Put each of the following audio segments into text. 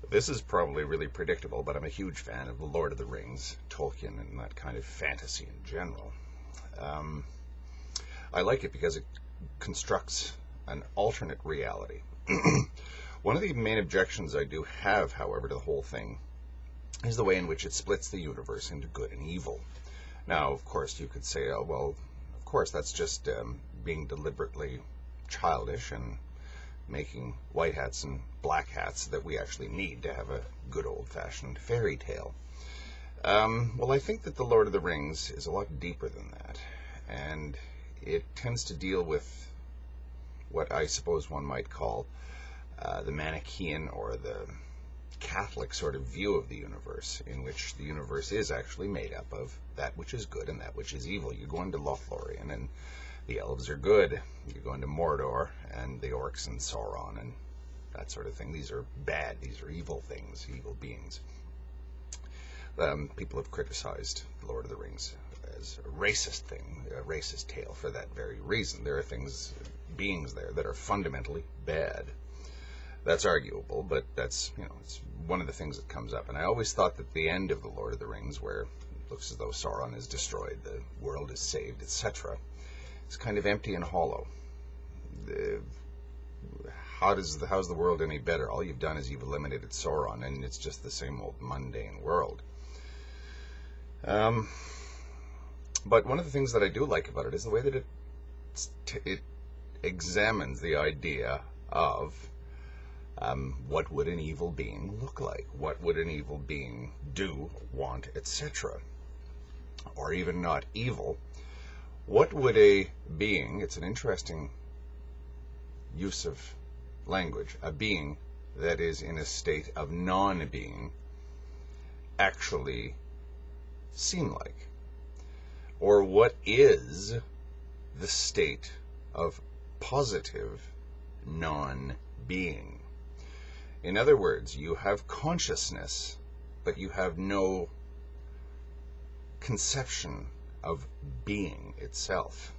This is probably really predictable, but I'm a huge fan of The Lord of the Rings, Tolkien, and that kind of fantasy in general. Um, I like it because it constructs an alternate reality. One of the main objections I do have, however, to the whole thing is the way in which it splits the universe into good and evil. Now, of course, you could say, oh, well, of course, that's just being deliberately childish and making white hats and black hats that we actually need to have a good old-fashioned fairy tale. Well, I think that The Lord of the Rings is a lot deeper than that, and it tends to deal with what I suppose one might call the Manichaean or the Catholic sort of view of the universe, in which the universe is actually made up of that which is good and that which is evil. You go into Lothlorien and the elves are good. You go into Mordor and the orcs and Sauron and that sort of thing. These are bad. These are evil things, evil beings. People have criticized The Lord of the Rings as a racist thing, a racist tale for that very reason. There are beings there that are fundamentally bad. That's arguable, but that's, it's one of the things that comes up. And I always thought that the end of The Lord of the Rings, where it looks as though Sauron is destroyed, the world is saved, etc., is kind of empty and hollow. How's the world any better? All you've done is you've eliminated Sauron, and it's just the same old mundane world. But one of the things that I do like about it is the way that it examines the idea of what would an evil being look like? What would an evil being do, want, etc.? Or even not evil. What would a being, it's an interesting use of language, a being that is in a state of non-being actually seem like? Or what is the state of positive non-being? In other words, you have consciousness, but you have no conception of being itself.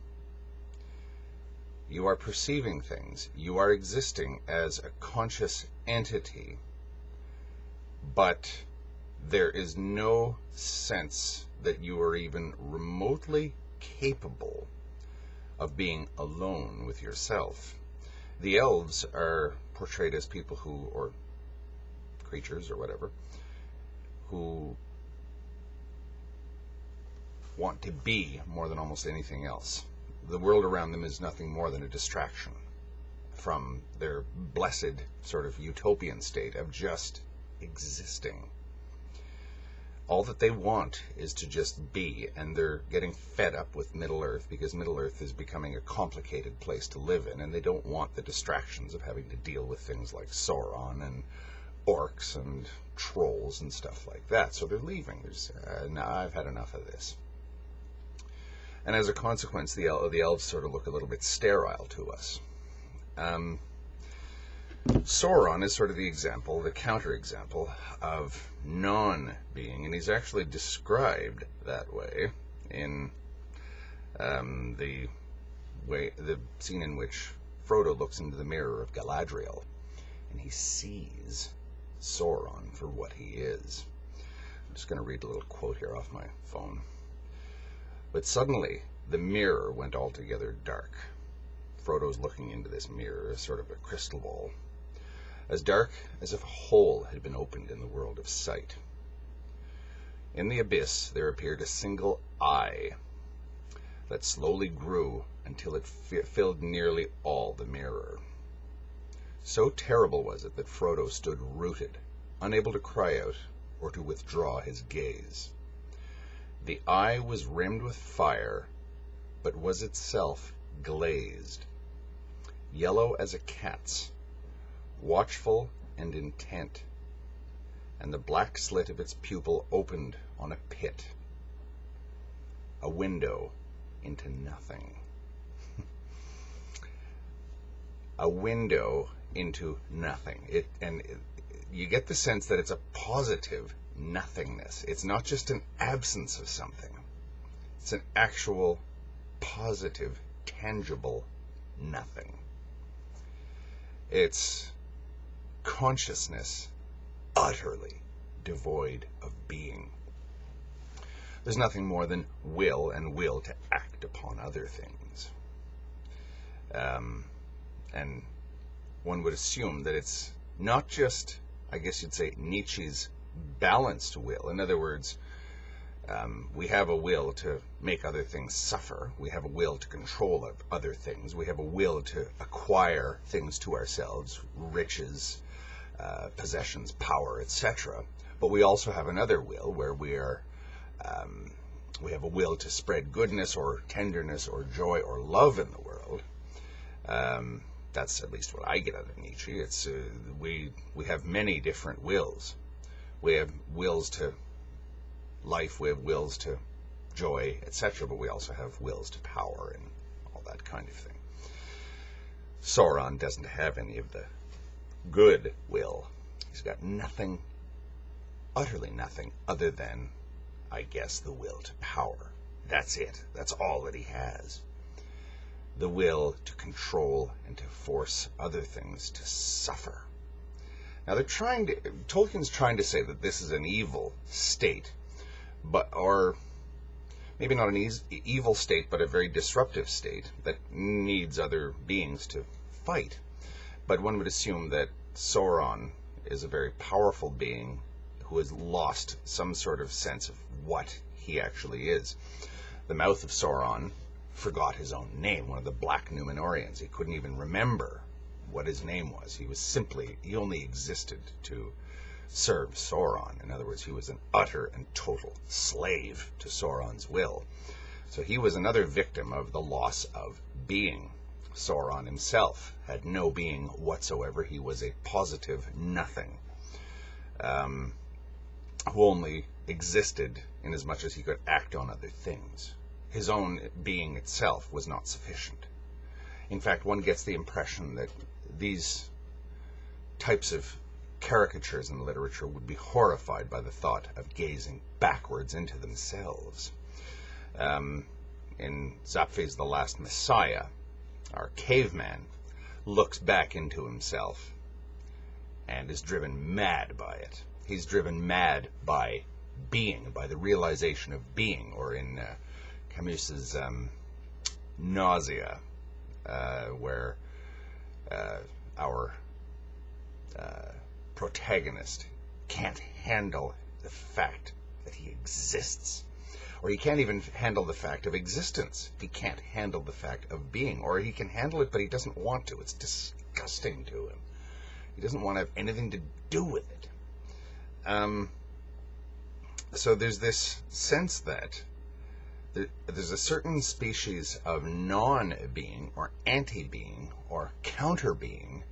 You are perceiving things. You are existing as a conscious entity, but there is no sense that you are even remotely capable of being alone with yourself. The elves are portrayed as people or creatures or whatever, who want to be more than almost anything else. The world around them is nothing more than a distraction from their blessed sort of utopian state of just existing. All that they want is to just be, and they're getting fed up with Middle-earth because Middle-earth is becoming a complicated place to live in, and they don't want the distractions of having to deal with things like Sauron and orcs and trolls and stuff like that. So they're leaving. Now I've had enough of this. And as a consequence, the elves sort of look a little bit sterile to us. Sauron is sort of the example, the counterexample of non-being, and he's actually described that way in the scene in which Frodo looks into the mirror of Galadriel, and he sees Sauron for what he is. I'm just going to read a little quote here off my phone. But suddenly, the mirror went altogether dark. Frodo's looking into this mirror, sort of a crystal ball, as dark as if a hole had been opened in the world of sight. In the abyss, there appeared a single eye that slowly grew until it filled nearly all the mirror. So terrible was it that Frodo stood rooted, unable to cry out or to withdraw his gaze. The eye was rimmed with fire, but was itself glazed, yellow as a cat's, watchful and intent, and the black slit of its pupil opened on a pit, a window into nothing. A window into nothing. You get the sense that it's a positive nothingness. It's not just an absence of something. It's an actual, positive, tangible nothing. It's consciousness utterly devoid of being. There's nothing more than will and will to act upon other things. And one would assume that it's not just, I guess you'd say, Nietzsche's balanced will. In other words, we have a will to make other things suffer. We have a will to control other things. We have a will to acquire things to ourselves, riches, possessions, power, etc. But we also have another will where we have a will to spread goodness or tenderness or joy or love in the world. That's at least what I get out of Nietzsche. It's we have many different wills. We have wills to life, we have wills to joy, etc., but we also have wills to power and all that kind of thing. Sauron doesn't have any of the good will. He's got nothing, utterly nothing, other than, I guess, the will to power. That's it. That's all that he has. The will to control and to force other things to suffer. Now Tolkien's trying to say that this is an evil state, or maybe not an evil state, but a very disruptive state that needs other beings to fight. But one would assume that Sauron is a very powerful being who has lost some sort of sense of what he actually is. The mouth of Sauron forgot his own name, one of the Black Númenóreans. He couldn't even remember what his name was. He only existed to serve Sauron. In other words, he was an utter and total slave to Sauron's will. So he was another victim of the loss of being. Sauron himself had no being whatsoever. He was a positive nothing, who only existed in as much as he could act on other things. His own being itself was not sufficient. In fact, one gets the impression that these types of caricatures in literature would be horrified by the thought of gazing backwards into themselves. In Zapfe's The Last Messiah, our caveman looks back into himself and is driven mad by it. He's driven mad by being, by the realization of being, or in Camus's Nausea, where our protagonist can't handle the fact that he exists. Or he can't even handle the fact of existence. He can't handle the fact of being. Or he can handle it, but he doesn't want to. It's disgusting to him. He doesn't want to have anything to do with it. So there's this sense that there's a certain species of non-being, or anti-being, or counter-being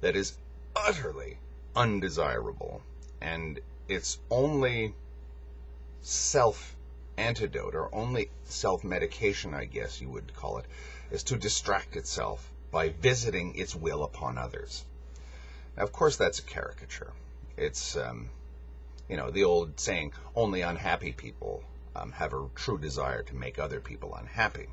that is utterly undesirable, and its only self-antidote, or only self-medication, I guess you would call it, is to distract itself by visiting its will upon others. Now, of course, that's a caricature. It's, the old saying, only unhappy people have a true desire to make other people unhappy.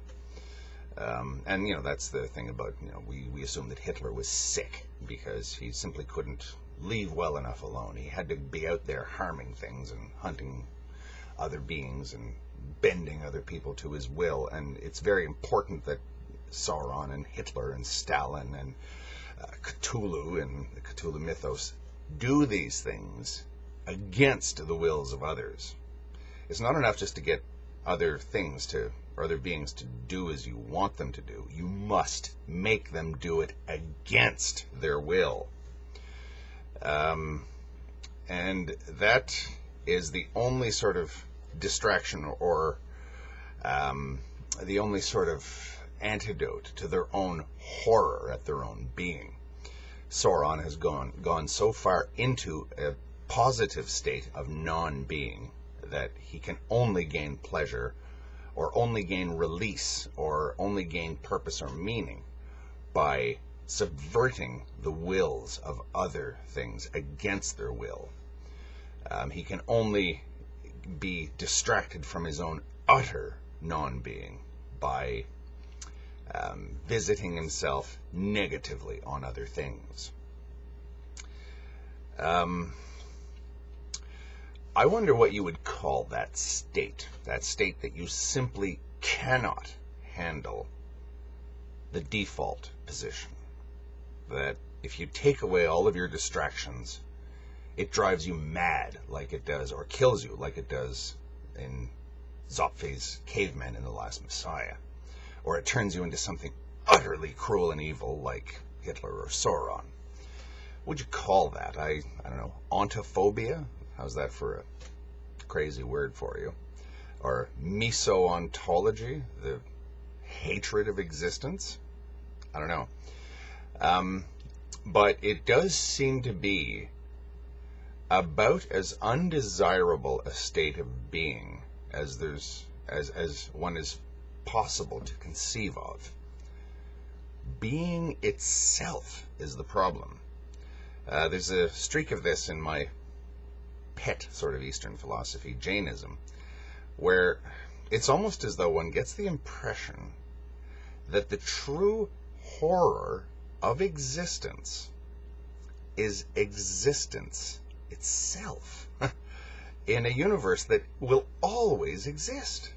And that's the thing about, we assume that Hitler was sick because he simply couldn't leave well enough alone. He had to be out there harming things and hunting other beings and bending other people to his will. And it's very important that Sauron and Hitler and Stalin and Cthulhu and the Cthulhu mythos do these things against the wills of others. It's not enough just to get other beings to do as you want them to do. You must make them do it against their will. And that is the only sort of distraction, or the only sort of antidote to their own horror at their own being. Sauron has gone so far into a positive state of non-being that he can only gain pleasure, or only gain release, or only gain purpose or meaning by subverting the wills of other things against their will. He can only be distracted from his own utter non-being by visiting himself negatively on other things. I wonder what you would call that state that you simply cannot handle the default position. That if you take away all of your distractions, it drives you mad like it does, or kills you like it does in Zopf's cavemen in The Last Messiah. Or it turns you into something utterly cruel and evil like Hitler or Sauron. What would you call that? I don't know, ontophobia? How's that for a crazy word for you? Or misontology, the hatred of existence? I don't know. But it does seem to be about as undesirable a state of being as one is possible to conceive of. Being itself is the problem. There's a streak of this in my pet sort of Eastern philosophy, Jainism, where it's almost as though one gets the impression that the true horror of existence is existence itself in a universe that will always exist.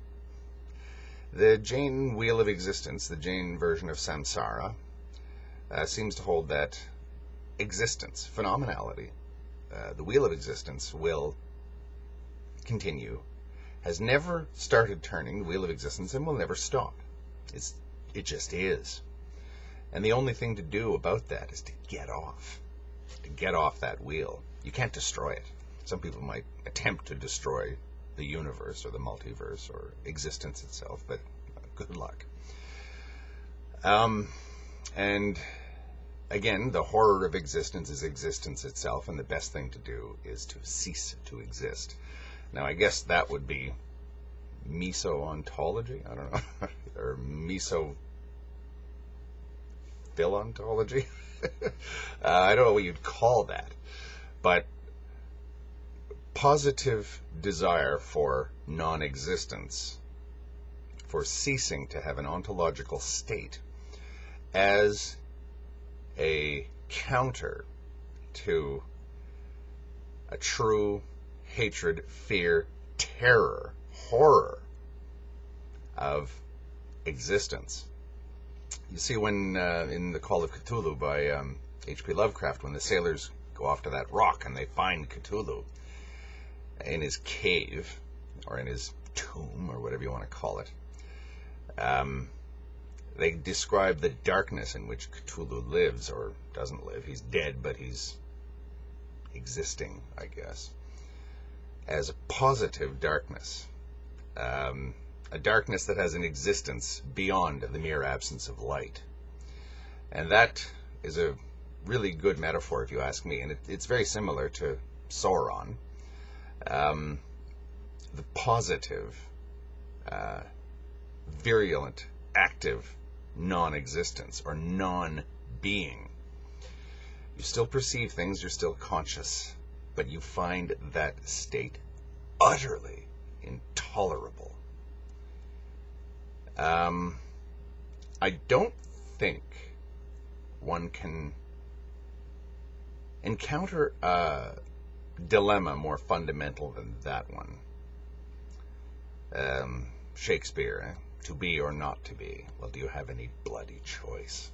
The Jain wheel of existence, the Jain version of samsara, seems to hold that existence, phenomenality, the wheel of existence will continue, has never started turning, the wheel of existence, and will never stop. It just is. And the only thing to do about that is to get off that wheel. You can't destroy it. Some people might attempt to destroy the universe or the multiverse or existence itself, but good luck. And again, the horror of existence is existence itself, and the best thing to do is to cease to exist. Now, I guess that would be miso-ontology, I don't know, or miso-philontology. I don't know what you'd call that, but positive desire for non-existence, for ceasing to have an ontological state as a counter to a true hatred, fear, terror, horror of existence. You see, when in The Call of Cthulhu by H.P. Lovecraft, when the sailors go off to that rock and they find Cthulhu in his cave, or in his tomb, or whatever you want to call it, they describe the darkness in which Cthulhu lives, or doesn't live. He's dead, but he's existing, I guess, as a positive darkness. A darkness that has an existence beyond the mere absence of light. And that is a really good metaphor, if you ask me, and it's very similar to Sauron. The positive, virulent, active non-existence, or non-being. You still perceive things, you're still conscious, but you find that state utterly intolerable. I don't think one can encounter a dilemma more fundamental than that one. Shakespeare, to be or not to be. Well, do you have any bloody choice?